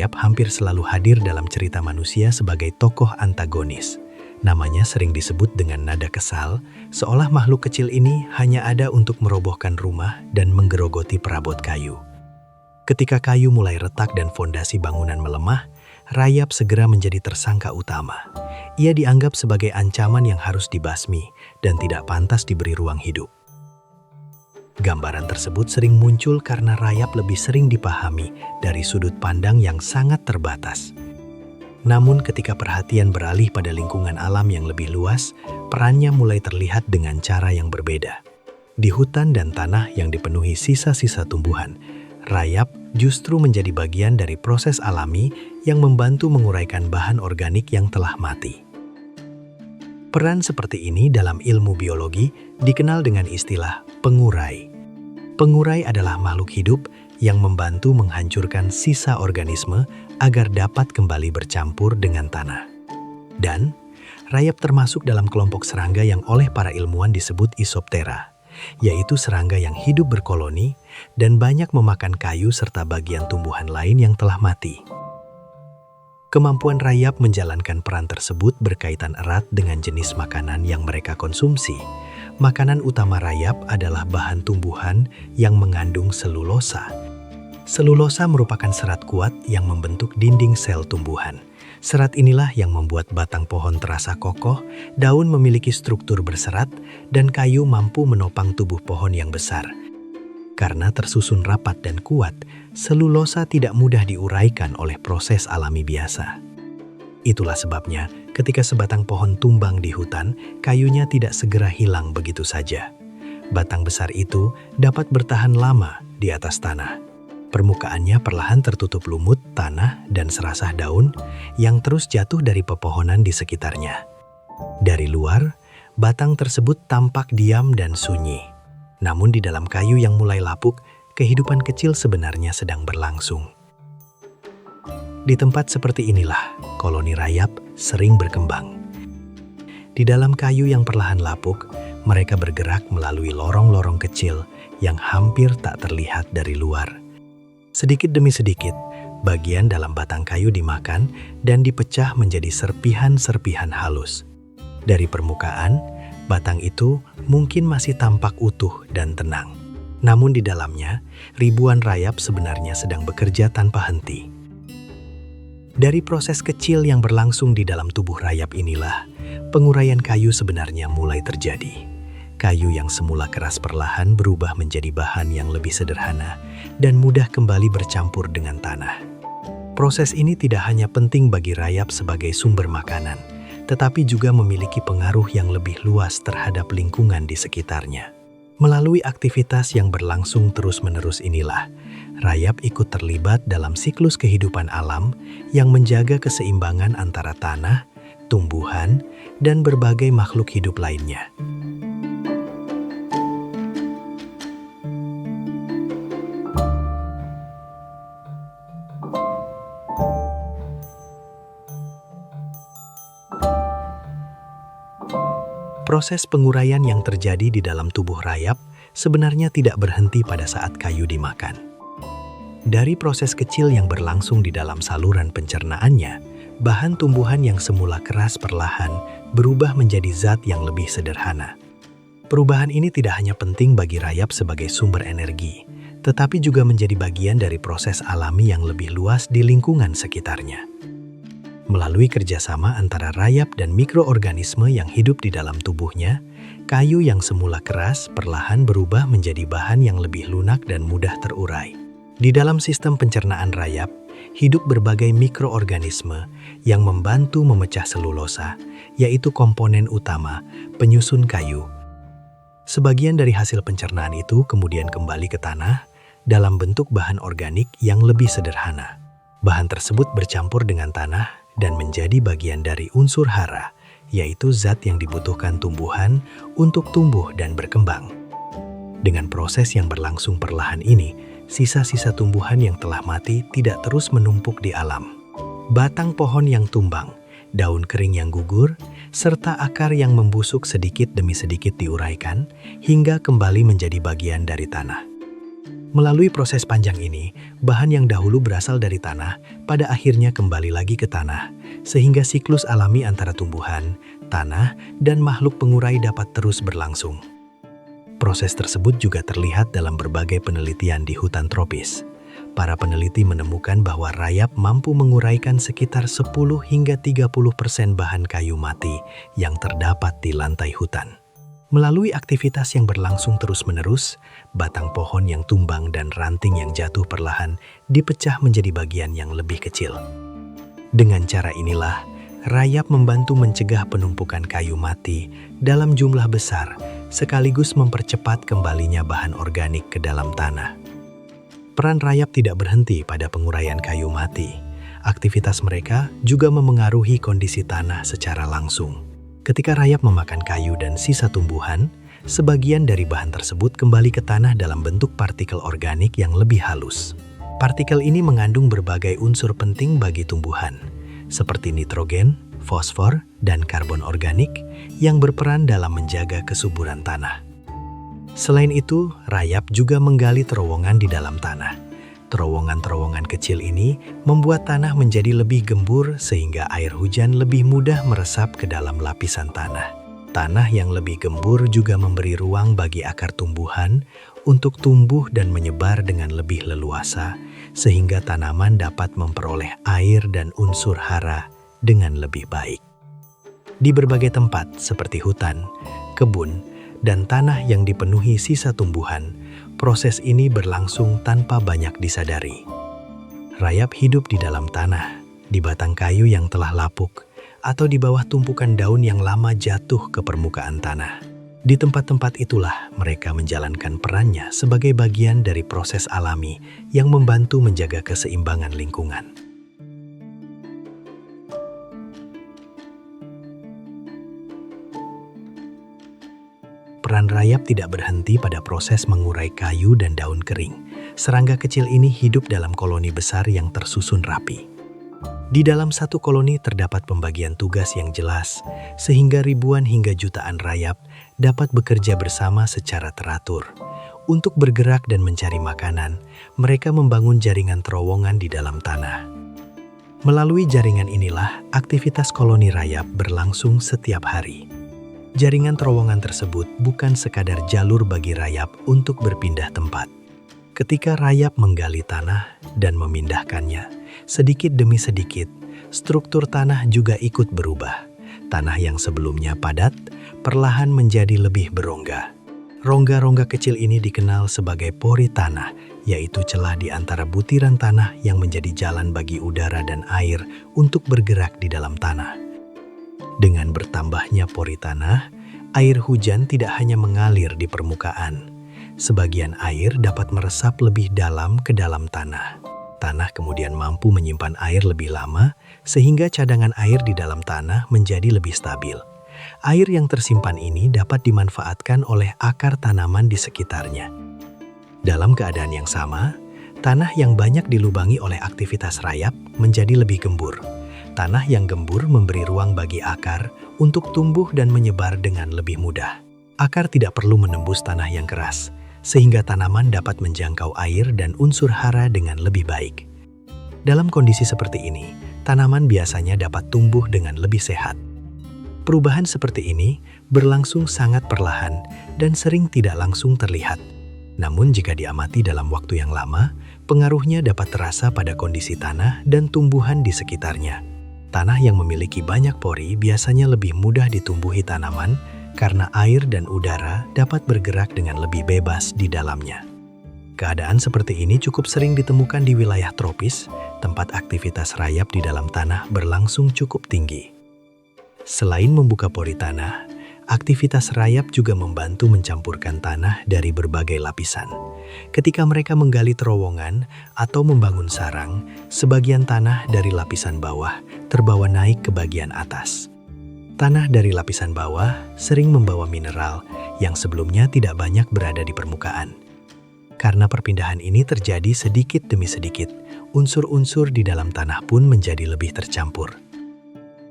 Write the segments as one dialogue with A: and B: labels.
A: rayap hampir selalu hadir dalam cerita manusia sebagai tokoh antagonis. Namanya sering disebut dengan nada kesal, seolah makhluk kecil ini hanya ada untuk merobohkan rumah dan menggerogoti perabot kayu. Ketika kayu mulai retak dan fondasi bangunan melemah, rayap segera menjadi tersangka utama. Ia dianggap sebagai ancaman yang harus dibasmi dan tidak pantas diberi ruang hidup. Gambaran tersebut sering muncul karena rayap lebih sering dipahami dari sudut pandang yang sangat terbatas. Namun ketika perhatian beralih pada lingkungan alam yang lebih luas, perannya mulai terlihat dengan cara yang berbeda. Di hutan dan tanah yang dipenuhi sisa-sisa tumbuhan, rayap justru menjadi bagian dari proses alami yang membantu menguraikan bahan organik yang telah mati. Peran seperti ini dalam ilmu biologi dikenal dengan istilah pengurai. Pengurai adalah makhluk hidup yang membantu menghancurkan sisa organisme agar dapat kembali bercampur dengan tanah. Dan rayap termasuk dalam kelompok serangga yang oleh para ilmuwan disebut Isoptera, yaitu serangga yang hidup berkoloni dan banyak memakan kayu serta bagian tumbuhan lain yang telah mati. Kemampuan rayap menjalankan peran tersebut berkaitan erat dengan jenis makanan yang mereka konsumsi. Makanan utama rayap adalah bahan tumbuhan yang mengandung selulosa. Selulosa merupakan serat kuat yang membentuk dinding sel tumbuhan. Serat inilah yang membuat batang pohon terasa kokoh, daun memiliki struktur berserat, dan kayu mampu menopang tubuh pohon yang besar. Karena tersusun rapat dan kuat, selulosa tidak mudah diuraikan oleh proses alami biasa. Itulah sebabnya, ketika sebatang pohon tumbang di hutan, kayunya tidak segera hilang begitu saja. Batang besar itu dapat bertahan lama di atas tanah. Permukaannya perlahan tertutup lumut, tanah, dan serasah daun yang terus jatuh dari pepohonan di sekitarnya. Dari luar, batang tersebut tampak diam dan sunyi. Namun di dalam kayu yang mulai lapuk, kehidupan kecil sebenarnya sedang berlangsung. Di tempat seperti inilah, koloni rayap sering berkembang. Di dalam kayu yang perlahan lapuk, mereka bergerak melalui lorong-lorong kecil yang hampir tak terlihat dari luar. Sedikit demi sedikit, bagian dalam batang kayu dimakan dan dipecah menjadi serpihan-serpihan halus. Dari permukaan, batang itu mungkin masih tampak utuh dan tenang. Namun di dalamnya, ribuan rayap sebenarnya sedang bekerja tanpa henti. Dari proses kecil yang berlangsung di dalam tubuh rayap inilah, penguraian kayu sebenarnya mulai terjadi. Kayu yang semula keras perlahan berubah menjadi bahan yang lebih sederhana dan mudah kembali bercampur dengan tanah. Proses ini tidak hanya penting bagi rayap sebagai sumber makanan, tetapi juga memiliki pengaruh yang lebih luas terhadap lingkungan di sekitarnya. Melalui aktivitas yang berlangsung terus-menerus inilah, rayap ikut terlibat dalam siklus kehidupan alam yang menjaga keseimbangan antara tanah, tumbuhan, dan berbagai makhluk hidup lainnya. Proses penguraian yang terjadi di dalam tubuh rayap sebenarnya tidak berhenti pada saat kayu dimakan. Dari proses kecil yang berlangsung di dalam saluran pencernaannya, bahan tumbuhan yang semula keras perlahan berubah menjadi zat yang lebih sederhana. Perubahan ini tidak hanya penting bagi rayap sebagai sumber energi, tetapi juga menjadi bagian dari proses alami yang lebih luas di lingkungan sekitarnya. Melalui kerjasama antara rayap dan mikroorganisme yang hidup di dalam tubuhnya, kayu yang semula keras perlahan berubah menjadi bahan yang lebih lunak dan mudah terurai. Di dalam sistem pencernaan rayap, hidup berbagai mikroorganisme yang membantu memecah selulosa, yaitu komponen utama penyusun kayu. Sebagian dari hasil pencernaan itu kemudian kembali ke tanah dalam bentuk bahan organik yang lebih sederhana. Bahan tersebut bercampur dengan tanah dan menjadi bagian dari unsur hara, yaitu zat yang dibutuhkan tumbuhan untuk tumbuh dan berkembang. Dengan proses yang berlangsung perlahan ini, sisa-sisa tumbuhan yang telah mati tidak terus menumpuk di alam. Batang pohon yang tumbang, daun kering yang gugur, serta akar yang membusuk sedikit demi sedikit diuraikan hingga kembali menjadi bagian dari tanah. Melalui proses panjang ini, bahan yang dahulu berasal dari tanah pada akhirnya kembali lagi ke tanah, sehingga siklus alami antara tumbuhan, tanah, dan makhluk pengurai dapat terus berlangsung. Proses tersebut juga terlihat dalam berbagai penelitian di hutan tropis. Para peneliti menemukan bahwa rayap mampu menguraikan sekitar 10 hingga 30% bahan kayu mati yang terdapat di lantai hutan. Melalui aktivitas yang berlangsung terus-menerus, batang pohon yang tumbang dan ranting yang jatuh perlahan dipecah menjadi bagian yang lebih kecil. Dengan cara inilah, rayap membantu mencegah penumpukan kayu mati dalam jumlah besar, sekaligus mempercepat kembalinya bahan organik ke dalam tanah. Peran rayap tidak berhenti pada penguraian kayu mati. Aktivitas mereka juga memengaruhi kondisi tanah secara langsung. Ketika rayap memakan kayu dan sisa tumbuhan, sebagian dari bahan tersebut kembali ke tanah dalam bentuk partikel organik yang lebih halus. Partikel ini mengandung berbagai unsur penting bagi tumbuhan, seperti nitrogen, fosfor, dan karbon organik yang berperan dalam menjaga kesuburan tanah. Selain itu, rayap juga menggali terowongan di dalam tanah. Terowongan-terowongan kecil ini membuat tanah menjadi lebih gembur sehingga air hujan lebih mudah meresap ke dalam lapisan tanah. Tanah yang lebih gembur juga memberi ruang bagi akar tumbuhan untuk tumbuh dan menyebar dengan lebih leluasa, sehingga tanaman dapat memperoleh air dan unsur hara dengan lebih baik. Di berbagai tempat seperti hutan, kebun, dan tanah yang dipenuhi sisa tumbuhan, proses ini berlangsung tanpa banyak disadari. Rayap hidup di dalam tanah, di batang kayu yang telah lapuk, atau di bawah tumpukan daun yang lama jatuh ke permukaan tanah. Di tempat-tempat itulah mereka menjalankan perannya sebagai bagian dari proses alami yang membantu menjaga keseimbangan lingkungan. Peran rayap tidak berhenti pada proses mengurai kayu dan daun kering. Serangga kecil ini hidup dalam koloni besar yang tersusun rapi. Di dalam satu koloni terdapat pembagian tugas yang jelas, sehingga ribuan hingga jutaan rayap dapat bekerja bersama secara teratur. Untuk bergerak dan mencari makanan, mereka membangun jaringan terowongan di dalam tanah. Melalui jaringan inilah, aktivitas koloni rayap berlangsung setiap hari. Jaringan terowongan tersebut bukan sekadar jalur bagi rayap untuk berpindah tempat. Ketika rayap menggali tanah dan memindahkannya, sedikit demi sedikit, struktur tanah juga ikut berubah. Tanah yang sebelumnya padat, perlahan menjadi lebih berongga. Rongga-rongga kecil ini dikenal sebagai pori tanah, yaitu celah di antara butiran tanah yang menjadi jalan bagi udara dan air untuk bergerak di dalam tanah. Dengan bertambahnya pori tanah, air hujan tidak hanya mengalir di permukaan. Sebagian air dapat meresap lebih dalam ke dalam tanah. Tanah kemudian mampu menyimpan air lebih lama, sehingga cadangan air di dalam tanah menjadi lebih stabil. Air yang tersimpan ini dapat dimanfaatkan oleh akar tanaman di sekitarnya. Dalam keadaan yang sama, tanah yang banyak dilubangi oleh aktivitas rayap menjadi lebih gembur. Tanah yang gembur memberi ruang bagi akar untuk tumbuh dan menyebar dengan lebih mudah. Akar tidak perlu menembus tanah yang keras, sehingga tanaman dapat menjangkau air dan unsur hara dengan lebih baik. Dalam kondisi seperti ini, tanaman biasanya dapat tumbuh dengan lebih sehat. Perubahan seperti ini berlangsung sangat perlahan dan sering tidak langsung terlihat. Namun jika diamati dalam waktu yang lama, pengaruhnya dapat terasa pada kondisi tanah dan tumbuhan di sekitarnya. Tanah yang memiliki banyak pori biasanya lebih mudah ditumbuhi tanaman karena air dan udara dapat bergerak dengan lebih bebas di dalamnya. Keadaan seperti ini cukup sering ditemukan di wilayah tropis, tempat aktivitas rayap di dalam tanah berlangsung cukup tinggi. Selain membuka pori tanah, aktivitas rayap juga membantu mencampurkan tanah dari berbagai lapisan. Ketika mereka menggali terowongan atau membangun sarang, sebagian tanah dari lapisan bawah terbawa naik ke bagian atas. Tanah dari lapisan bawah sering membawa mineral yang sebelumnya tidak banyak berada di permukaan. Karena perpindahan ini terjadi sedikit demi sedikit, unsur-unsur di dalam tanah pun menjadi lebih tercampur.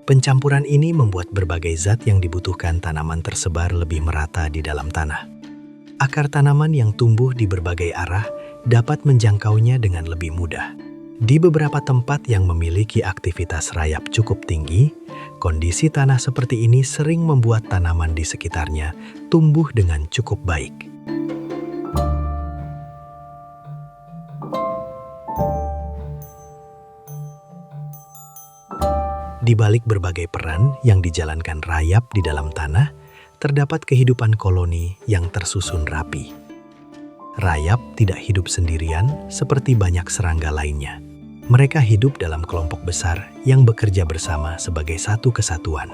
A: Pencampuran ini membuat berbagai zat yang dibutuhkan tanaman tersebar lebih merata di dalam tanah. Akar tanaman yang tumbuh di berbagai arah dapat menjangkaunya dengan lebih mudah. Di beberapa tempat yang memiliki aktivitas rayap cukup tinggi, kondisi tanah seperti ini sering membuat tanaman di sekitarnya tumbuh dengan cukup baik. Di balik berbagai peran yang dijalankan rayap di dalam tanah, terdapat kehidupan koloni yang tersusun rapi. Rayap tidak hidup sendirian seperti banyak serangga lainnya. Mereka hidup dalam kelompok besar yang bekerja bersama sebagai satu kesatuan.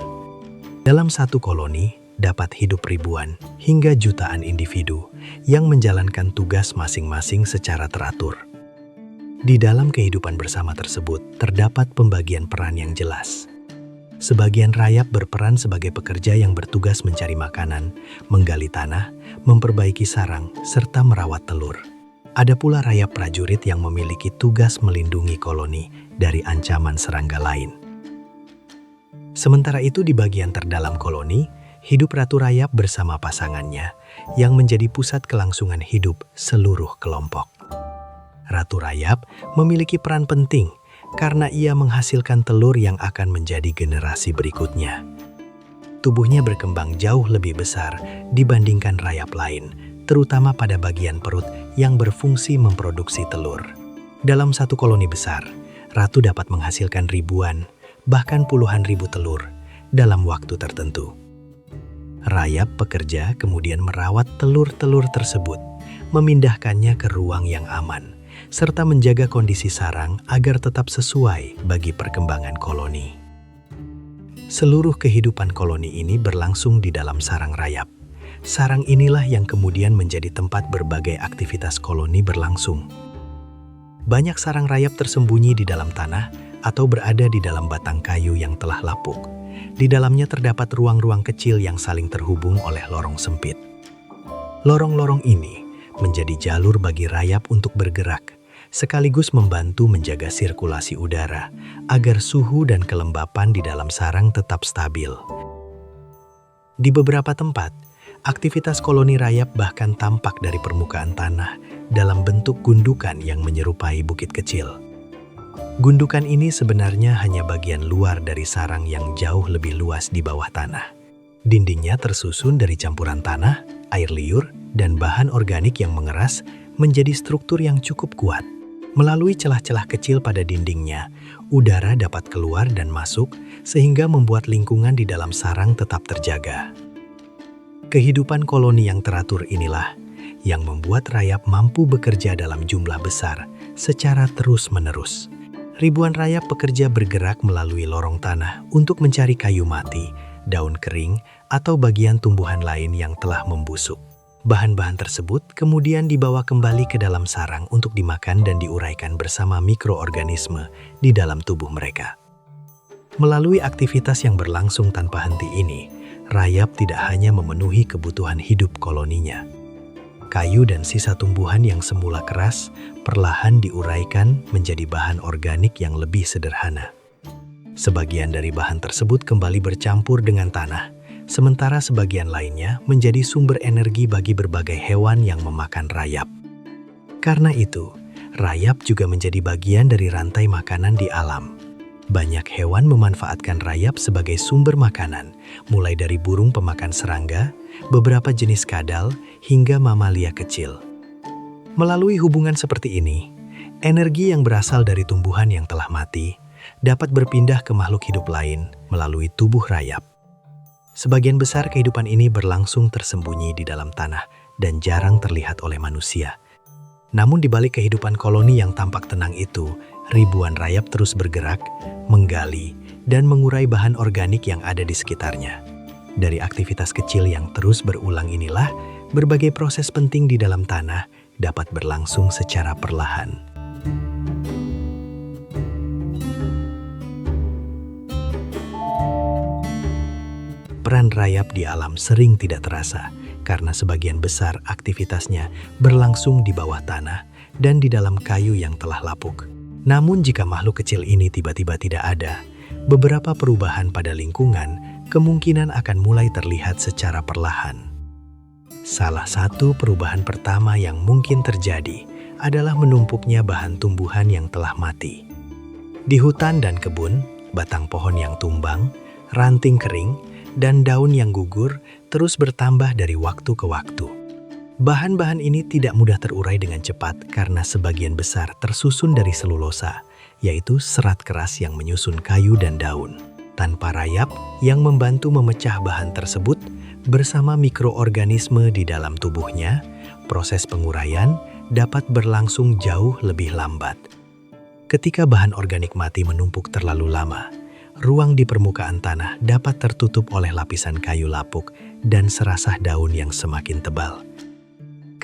A: Dalam satu koloni dapat hidup ribuan hingga jutaan individu yang menjalankan tugas masing-masing secara teratur. Di dalam kehidupan bersama tersebut terdapat pembagian peran yang jelas. Sebagian rayap berperan sebagai pekerja yang bertugas mencari makanan, menggali tanah, memperbaiki sarang, serta merawat telur. Ada pula rayap prajurit yang memiliki tugas melindungi koloni dari ancaman serangga lain. Sementara itu di bagian terdalam koloni, hidup ratu rayap bersama pasangannya yang menjadi pusat kelangsungan hidup seluruh kelompok. Ratu rayap memiliki peran penting karena ia menghasilkan telur yang akan menjadi generasi berikutnya. Tubuhnya berkembang jauh lebih besar dibandingkan rayap lain, terutama pada bagian perut yang berfungsi memproduksi telur. Dalam satu koloni besar, ratu dapat menghasilkan ribuan, bahkan puluhan ribu telur dalam waktu tertentu. Rayap pekerja kemudian merawat telur-telur tersebut, memindahkannya ke ruang yang aman, serta menjaga kondisi sarang agar tetap sesuai bagi perkembangan koloni. Seluruh kehidupan koloni ini berlangsung di dalam sarang rayap. Sarang inilah yang kemudian menjadi tempat berbagai aktivitas koloni berlangsung. Banyak sarang rayap tersembunyi di dalam tanah atau berada di dalam batang kayu yang telah lapuk. Di dalamnya terdapat ruang-ruang kecil yang saling terhubung oleh lorong sempit. Lorong-lorong ini menjadi jalur bagi rayap untuk bergerak, sekaligus membantu menjaga sirkulasi udara agar suhu dan kelembapan di dalam sarang tetap stabil. Di beberapa tempat, aktivitas koloni rayap bahkan tampak dari permukaan tanah dalam bentuk gundukan yang menyerupai bukit kecil. Gundukan ini sebenarnya hanya bagian luar dari sarang yang jauh lebih luas di bawah tanah. Dindingnya tersusun dari campuran tanah, air liur, dan bahan organik yang mengeras menjadi struktur yang cukup kuat. Melalui celah-celah kecil pada dindingnya, udara dapat keluar dan masuk sehingga membuat lingkungan di dalam sarang tetap terjaga. Kehidupan koloni yang teratur inilah yang membuat rayap mampu bekerja dalam jumlah besar secara terus-menerus. Ribuan rayap pekerja bergerak melalui lorong tanah untuk mencari kayu mati, daun kering, atau bagian tumbuhan lain yang telah membusuk. Bahan-bahan tersebut kemudian dibawa kembali ke dalam sarang untuk dimakan dan diuraikan bersama mikroorganisme di dalam tubuh mereka. Melalui aktivitas yang berlangsung tanpa henti ini, rayap tidak hanya memenuhi kebutuhan hidup koloninya. Kayu dan sisa tumbuhan yang semula keras perlahan diuraikan menjadi bahan organik yang lebih sederhana. Sebagian dari bahan tersebut kembali bercampur dengan tanah, sementara sebagian lainnya menjadi sumber energi bagi berbagai hewan yang memakan rayap. Karena itu, rayap juga menjadi bagian dari rantai makanan di alam. Banyak hewan memanfaatkan rayap sebagai sumber makanan, mulai dari burung pemakan serangga, beberapa jenis kadal, hingga mamalia kecil. Melalui hubungan seperti ini, energi yang berasal dari tumbuhan yang telah mati dapat berpindah ke makhluk hidup lain melalui tubuh rayap. Sebagian besar kehidupan ini berlangsung tersembunyi di dalam tanah dan jarang terlihat oleh manusia. Namun di balik kehidupan koloni yang tampak tenang itu, ribuan rayap terus bergerak, menggali, dan mengurai bahan organik yang ada di sekitarnya. Dari aktivitas kecil yang terus berulang inilah, berbagai proses penting di dalam tanah dapat berlangsung secara perlahan. Peran rayap di alam sering tidak terasa, karena sebagian besar aktivitasnya berlangsung di bawah tanah dan di dalam kayu yang telah lapuk. Namun jika makhluk kecil ini tiba-tiba tidak ada, beberapa perubahan pada lingkungan kemungkinan akan mulai terlihat secara perlahan. Salah satu perubahan pertama yang mungkin terjadi adalah menumpuknya bahan tumbuhan yang telah mati. Di hutan dan kebun, batang pohon yang tumbang, ranting kering, dan daun yang gugur terus bertambah dari waktu ke waktu. Bahan-bahan ini tidak mudah terurai dengan cepat karena sebagian besar tersusun dari selulosa, yaitu serat keras yang menyusun kayu dan daun. Tanpa rayap yang membantu memecah bahan tersebut bersama mikroorganisme di dalam tubuhnya, proses penguraian dapat berlangsung jauh lebih lambat. Ketika bahan organik mati menumpuk terlalu lama, ruang di permukaan tanah dapat tertutup oleh lapisan kayu lapuk dan serasah daun yang semakin tebal.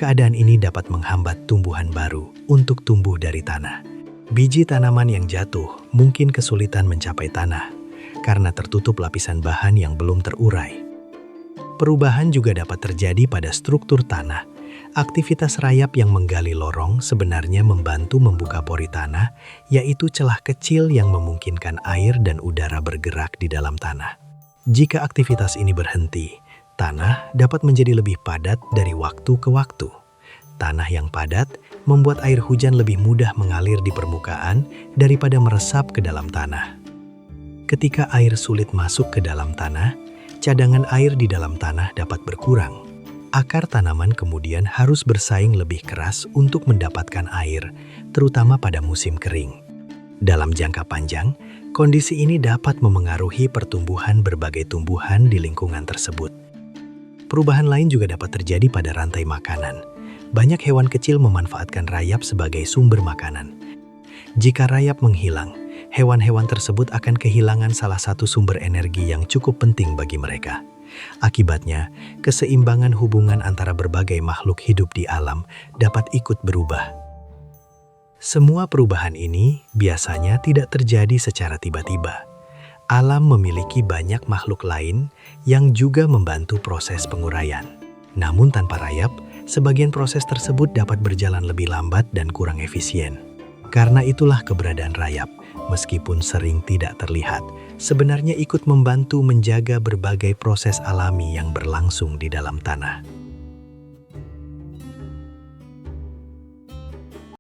A: Keadaan ini dapat menghambat tumbuhan baru untuk tumbuh dari tanah. Biji tanaman yang jatuh mungkin kesulitan mencapai tanah karena tertutup lapisan bahan yang belum terurai. Perubahan juga dapat terjadi pada struktur tanah. Aktivitas rayap yang menggali lorong sebenarnya membantu membuka pori tanah, yaitu celah kecil yang memungkinkan air dan udara bergerak di dalam tanah. Jika aktivitas ini berhenti, tanah dapat menjadi lebih padat dari waktu ke waktu. Tanah yang padat membuat air hujan lebih mudah mengalir di permukaan daripada meresap ke dalam tanah. Ketika air sulit masuk ke dalam tanah, cadangan air di dalam tanah dapat berkurang. Akar tanaman kemudian harus bersaing lebih keras untuk mendapatkan air, terutama pada musim kering. Dalam jangka panjang, kondisi ini dapat memengaruhi pertumbuhan berbagai tumbuhan di lingkungan tersebut. Perubahan lain juga dapat terjadi pada rantai makanan. Banyak hewan kecil memanfaatkan rayap sebagai sumber makanan. Jika rayap menghilang, hewan-hewan tersebut akan kehilangan salah satu sumber energi yang cukup penting bagi mereka. Akibatnya, keseimbangan hubungan antara berbagai makhluk hidup di alam dapat ikut berubah. Semua perubahan ini biasanya tidak terjadi secara tiba-tiba. Alam memiliki banyak makhluk lain yang juga membantu proses penguraian. Namun tanpa rayap, sebagian proses tersebut dapat berjalan lebih lambat dan kurang efisien. Karena itulah keberadaan rayap, meskipun sering tidak terlihat, sebenarnya ikut membantu menjaga berbagai proses alami yang berlangsung di dalam tanah.